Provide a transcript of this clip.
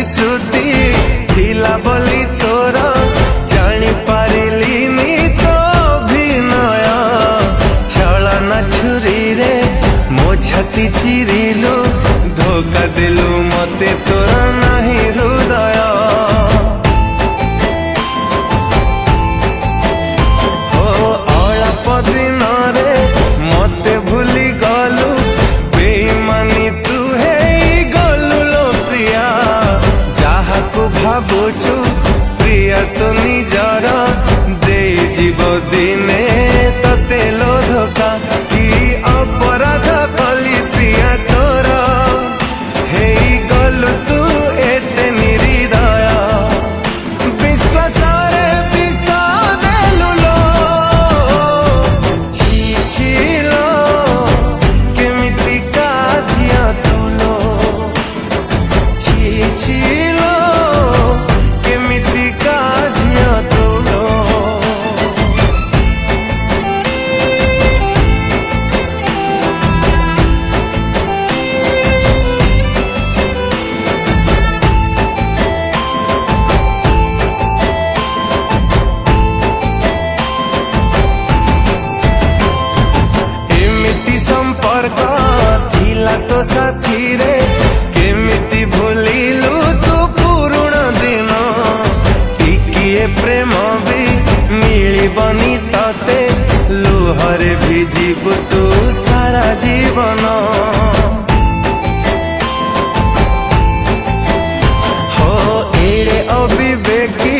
प्रतिश्रुति थिला बोली तोर जानी पारिलिनी तो अभिनय छलना छुरी रे मो छाती चिरिलु धोखा देलु मते तोर नाही हृदय हो अल्प दिन रे मते भूली गलु बेईमानी तू हे गलु लो प्रिया जहा को भाबुचु प्रिया तो निजर दे जीव दिने तते लो धोखा कि अपराध कली प्रिया तोर हे गलु तू एते निरीदय विश्वास रे विष देलु लो छी छी लो केमिति काजिया तुलो छी छी लो केमिति काजिया तुलो संपर्क थिला तो साथी रे केमिति भूलिलु तू पुरुणा दिन टिकिए प्रेम भी मिलिबनी तते लुहरे भिजिबु तू सारा जीवन हो एड़े अविवेकी